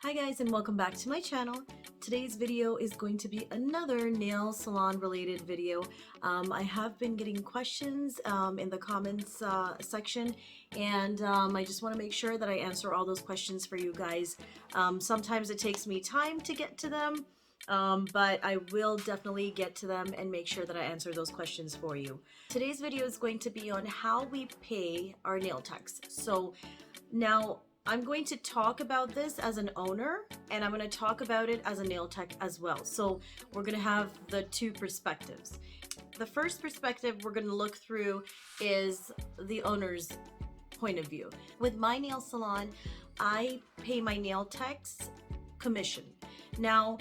Hi guys, and welcome back to my channel. Today's video is going to be another nail salon related video. I have been getting questions in the comments section, and I just want to make sure that I answer all those questions for you guys. Sometimes it takes me time to get to them, but I will definitely get to them and make sure that I answer those questions for you. Today's video is going to be on how we pay our nail techs. So now I'm going to talk about this as an owner, and I'm going to talk about it as a nail tech as well. So we're going to have the two perspectives. The first perspective we're going to look through is the owner's point of view. With my nail salon, I pay my nail techs commission. Now,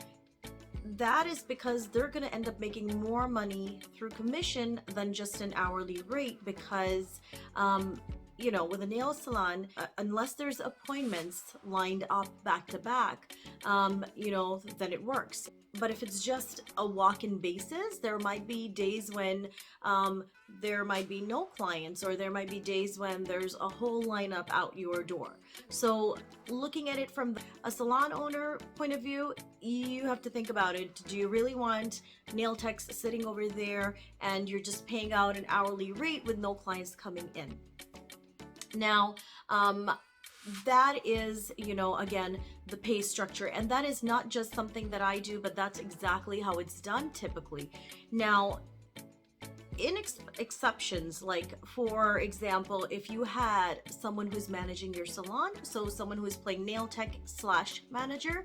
that is because they're going to end up making more money through commission than just an hourly rate because you know, with a nail salon, unless there's appointments lined up back to back, you know, then it works. But if it's just a walk-in basis, there might be days when there might be no clients, or there might be days when there's a whole lineup out your door. So looking at it from a salon owner point of view, you have to think about it. Do you really want nail techs sitting over there and you're just paying out an hourly rate with no clients coming in? Now, that is, you know, again, the pay structure, and that is not just something that I do, but that's exactly how it's done typically. Now, in exceptions, like for example, if you had someone who's managing your salon, so someone who's playing nail tech slash manager,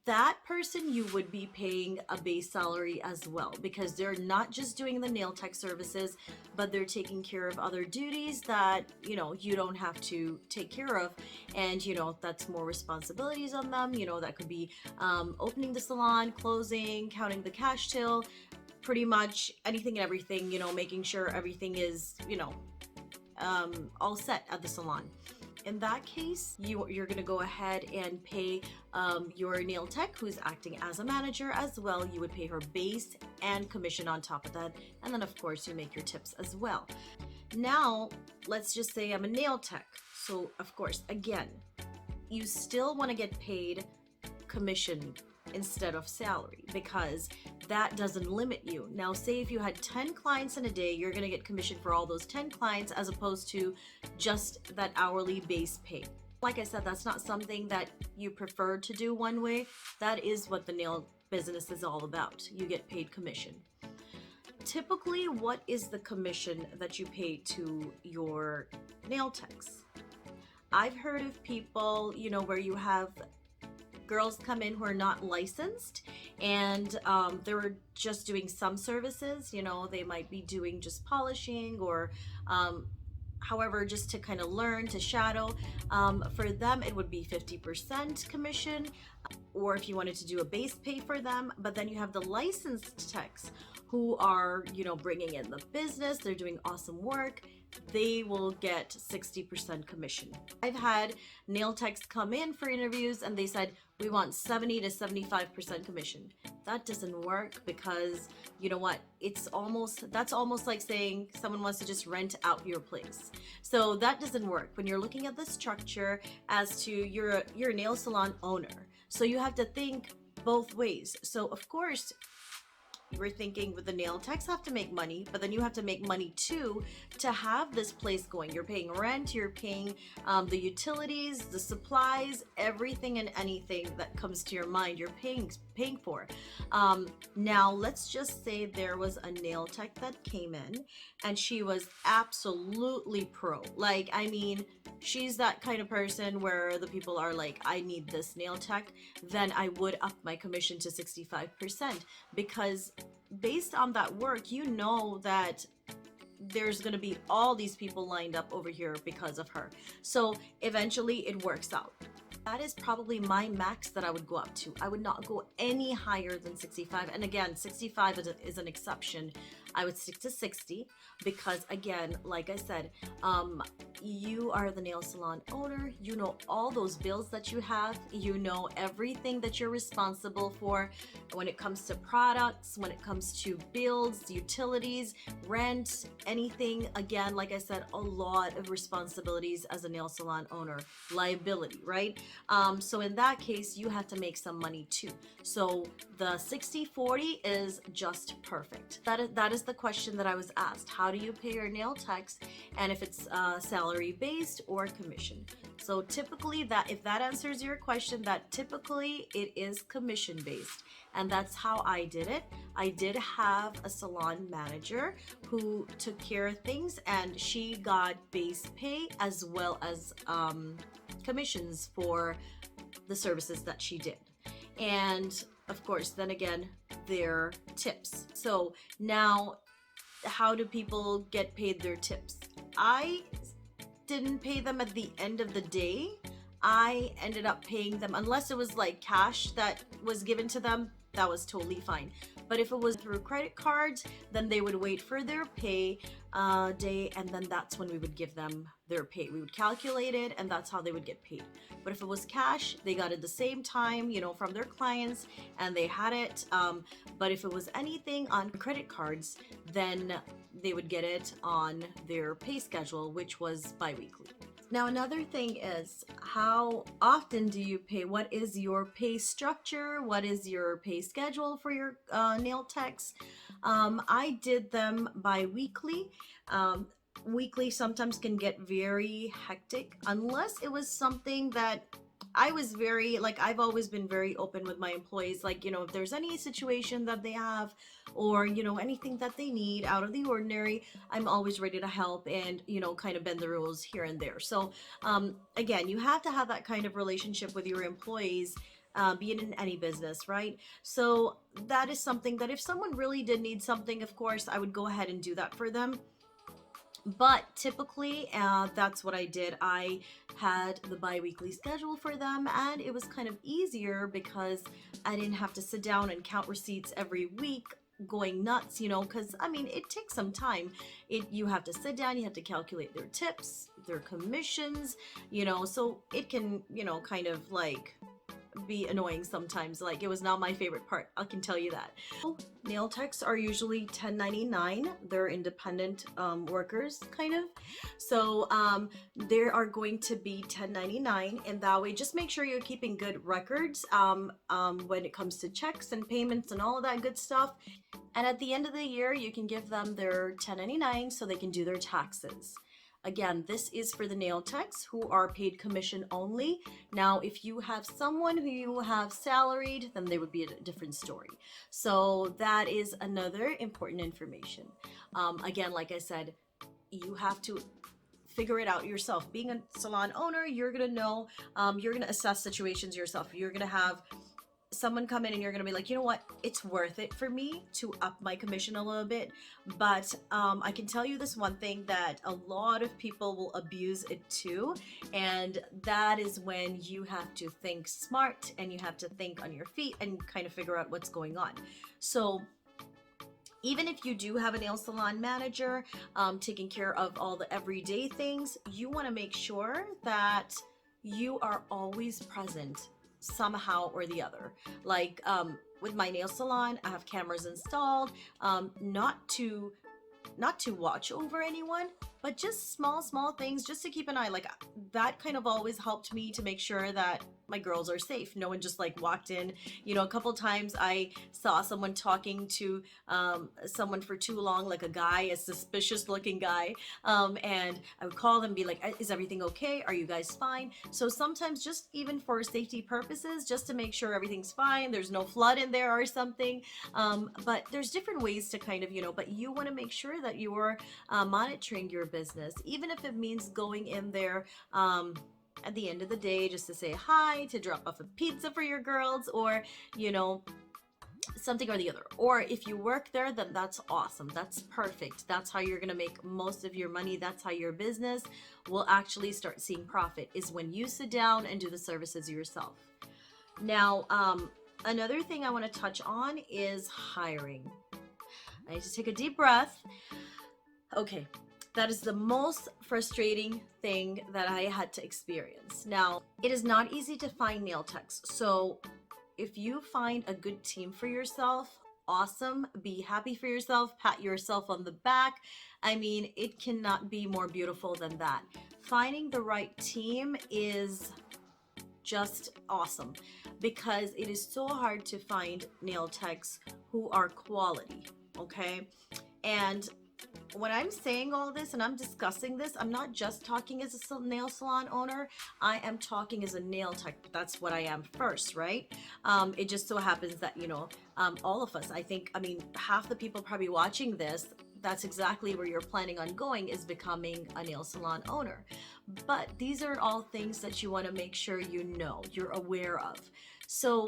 that person you would be paying a base salary as well, because they're not just doing the nail tech services, but they're taking care of other duties that, you know, you don't have to take care of. And, you know, that's more responsibilities on them. You know, that could be opening the salon, closing, counting the cash till, pretty much anything and everything, you know, making sure everything is, you know, all set at the salon. In that case, you're going to go ahead and pay your nail tech who's acting as a manager as well. You would pay her base and commission on top of that. And then of course you make your tips as well. Now, let's just say I'm a nail tech. So of course, again, you still want to get paid commission instead of salary, because that doesn't limit you. Now, say if you had 10 clients in a day, you're going to get commission for all those 10 clients as opposed to just that hourly base pay. Like I said, that's not something that you prefer to do one way. That is what the nail business is all about. You get paid commission. Typically, what is the commission that you pay to your nail techs? I've heard of people, you know, where you have girls come in who are not licensed, and they're just doing some services. You know, they might be doing just polishing or however, just to kind of learn, to shadow. For them, it would be 50% commission, or if you wanted to do a base pay for them. But then you have the licensed techs who are, you know, bringing in the business, they're doing awesome work. They will get 60% commission. I've had nail techs come in for interviews and they said, we want 70 to 75% commission. That doesn't work, because you know what? That's almost like saying someone wants to just rent out your place. So that doesn't work when you're looking at the structure as to you're a nail salon owner. So you have to think both ways. So of course, we're thinking with the nail techs have to make money, but then you have to make money too to have this place going. You're paying rent, you're paying the utilities, the supplies, everything and anything that comes to your mind, you're paying for. Now, let's just say there was a nail tech that came in and she was absolutely pro. Like, I mean, she's that kind of person where the people are like, I need this nail tech. Then I would up my commission to 65%, because based on that work, you know that there's going to be all these people lined up over here because of her. So eventually it works out. That is probably my max that I would go up to. I would not go any higher than 65. And again, 65 is an exception. I would stick to 60 because, again, like I said, you are the nail salon owner. You know all those bills that you have. You know everything that you're responsible for when it comes to products, when it comes to bills, utilities, rent, anything. Again, like I said, a lot of responsibilities as a nail salon owner, liability, right? So in that case, you have to make some money too. So the 60/40 is just perfect. That is the question that I was asked. How do you pay your nail techs, and if it's salary based or commission? So typically, that if that answers your question, that typically it is commission based, and that's how I did it. I did have a salon manager who took care of things, and she got base pay as well as commissions for the services that she did. And of course, then again, their tips. So now, how do people get paid their tips? I didn't pay them at the end of the day. I ended up paying them, unless it was like cash that was given to them, that was totally fine. But if it was through credit cards, then they would wait for their pay day, and then that's when we would give them their pay. We would calculate it, and that's how they would get paid. But if it was cash, they got it the same time, from their clients, and they had it. But if it was anything on credit cards, then they would get it on their pay schedule, which was bi-weekly. Now, another thing is, how often do you pay? What is your pay structure? What is your pay schedule for your nail techs? I did them bi-weekly. Weekly sometimes can get very hectic unless it was something that I was I've always been very open with my employees. If there's any situation that they have, or, anything that they need out of the ordinary, I'm always ready to help and, kind of bend the rules here and there. So, again, you have to have that kind of relationship with your employees, be it in any business, right? So that is something that if someone really did need something, of course, I would go ahead and do that for them. But typically, that's what I did. I had the bi-weekly schedule for them, and it was kind of easier because I didn't have to sit down and count receipts every week going nuts, because it takes some time. You have to sit down, you have to calculate their tips, their commissions, so it can, kind of be annoying sometimes. It was not my favorite part, I can tell you that. Nail techs are usually 1099. They're independent workers, kind of. So there are going to be 1099, and that way just make sure you're keeping good records when it comes to checks and payments and all of that good stuff. And at the end of the year, you can give them their 1099 so they can do their taxes. Again, this is for the nail techs who are paid commission only. Now, if you have someone who you have salaried, then they would be a different story. So that is another important information. Again, like I said, you have to figure it out yourself. Being a salon owner, you're going to know, you're going to assess situations yourself. You're going to have someone come in and you're gonna be like, you know what, it's worth it for me to up my commission a little bit. But I can tell you this one thing, that a lot of people will abuse it too, and that is when you have to think smart and you have to think on your feet and kind of figure out what's going on. So even if you do have a nail salon manager taking care of all the everyday things, you want to make sure that you are always present somehow or the other. With my nail salon, I have cameras installed, not to watch over anyone, but just small things just to keep an eye. That kind of always helped me to make sure that my girls are safe. No one just walked in. A couple times I saw someone talking to someone for too long, a guy, a suspicious looking guy, and I would call them, be like, is everything okay? Are you guys fine? So sometimes, just even for safety purposes, just to make sure everything's fine, there's no flood in there or something. But there's different ways to kind of, but you want to make sure that you're monitoring your business, even if it means going in there at the end of the day just to say hi, to drop off a pizza for your girls, or something or the other. Or if you work there, then that's awesome, that's perfect. That's how you're gonna make most of your money. That's how your business will actually start seeing profit, is when you sit down and do the services yourself. Now, another thing I want to touch on is hiring. I need to take a deep breath. Okay, that is the most frustrating thing that I had to experience. Now, it is not easy to find nail techs. So if you find a good team for yourself, awesome. Be happy for yourself, pat yourself on the back. I mean, it cannot be more beautiful than that. Finding the right team is just awesome because it is so hard to find nail techs who are quality, okay? And when I'm saying all this and I'm discussing this, I'm not just talking as a nail salon owner. I am talking as a nail tech. That's what I am first, right? It just so happens that, all of us, I mean, half the people probably watching this, that's exactly where you're planning on going, is becoming a nail salon owner. But these are all things that you want to make sure you're aware of. So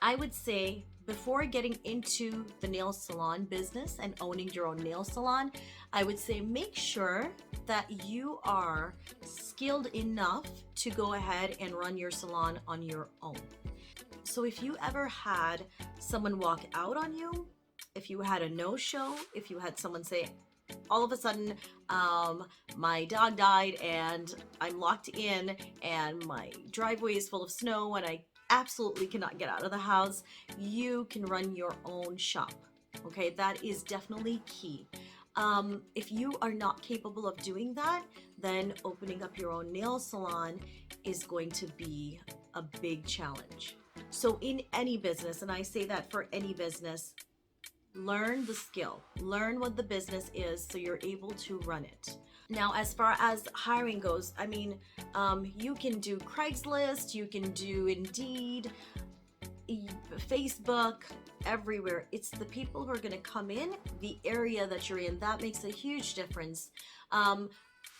I would say before getting into the nail salon business and owning your own nail salon, I would say make sure that you are skilled enough to go ahead and run your salon on your own. So if you ever had someone walk out on you, if you had a no-show, if you had someone say, all of a sudden, my dog died and I'm locked in and my driveway is full of snow and I absolutely cannot get out of the house, you can run your own shop. Okay, that is definitely key. If you are not capable of doing that, then opening up your own nail salon is going to be a big challenge. So in any business, and I say that for any business, learn the skill, learn what the business is so you're able to run it. Now, as far as hiring goes, I mean, you can do Craigslist, you can do Indeed, Facebook, everywhere. It's the people who are going to come in, the area that you're in. That makes a huge difference.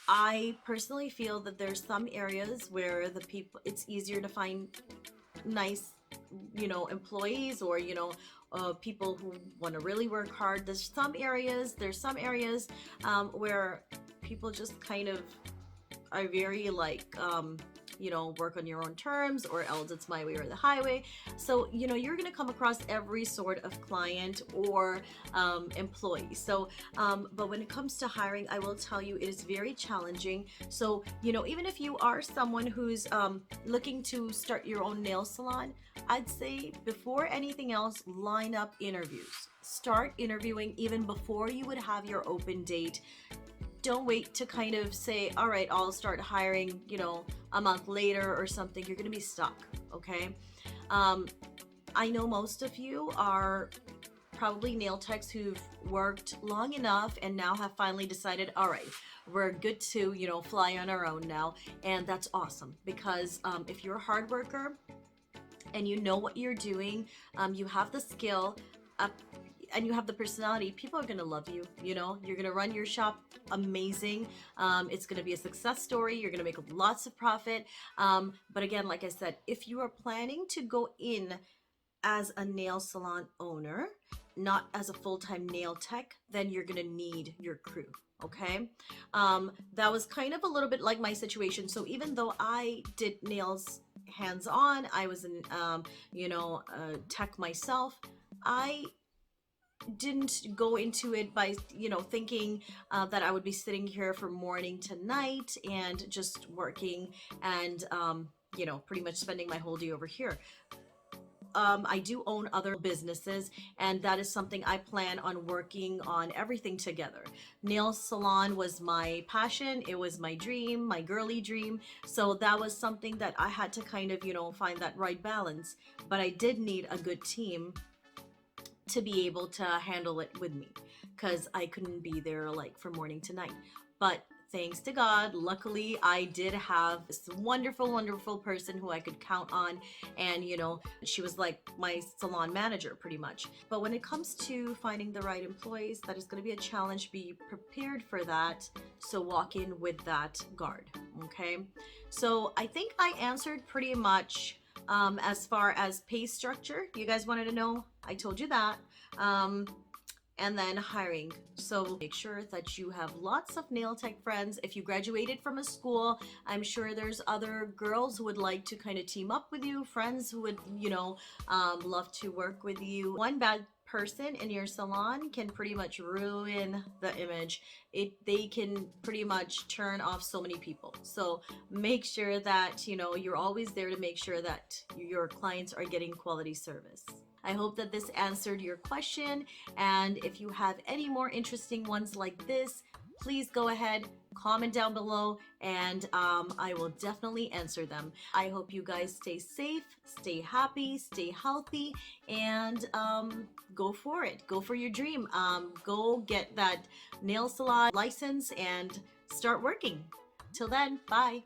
I personally feel that there's some areas where it's easier to find nice, employees, or, people who want to really work hard. There's some areas where people just kind of are very work on your own terms, or else it's my way or the highway. So, you're going to come across every sort of client or employee. So, but when it comes to hiring, I will tell you, it is very challenging. So, even if you are someone who's looking to start your own nail salon, I'd say before anything else, line up interviews. Start interviewing even before you would have your open date. Don't wait to kind of say, all right, I'll start hiring, a month later or something. You're going to be stuck. Okay. I know most of you are probably nail techs who've worked long enough and now have finally decided, all right, we're good to, fly on our own now. And that's awesome, because if you're a hard worker and you know what you're doing, you have the skill, and you have the personality, people are going to love you. You're going to run your shop amazing. It's going to be a success story. You're going to make lots of profit. But again, like I said, if you are planning to go in as a nail salon owner, not as a full-time nail tech, then you're going to need your crew. Okay. That was kind of a little bit like my situation. So even though I did nails hands-on, I was in, tech myself, I didn't go into it by thinking that I would be sitting here from morning to night and just working and pretty much spending my whole day over here. I do own other businesses, and that is something I plan on working on everything together. Nail salon was my passion. It was my dream, my girly dream. So that was something that I had to kind of, find that right balance. But I did need a good team to be able to handle it with me, because I couldn't be there from morning to night. But thanks to God, luckily I did have this wonderful person who I could count on, and she was like my salon manager pretty much. But when it comes to finding the right employees, that is going to be a challenge. Be prepared for that. So walk in with that guard. Okay, so I think I answered pretty much. As far as pay structure, you guys wanted to know, I told you that. And then hiring. So make sure that you have lots of nail tech friends. If you graduated from a school, I'm sure there's other girls who would like to kind of team up with you, friends who would, love to work with you. One bad person in your salon can pretty much ruin the image. They can pretty much turn off so many people. So make sure that you're always there to make sure that your clients are getting quality service. I hope that this answered your question, and if you have any more interesting ones like this, please go ahead, comment down below, and I will definitely answer them. I hope you guys stay safe, stay happy, stay healthy, and go for it. Go for your dream. Go get that nail salon license and start working. Till then, bye.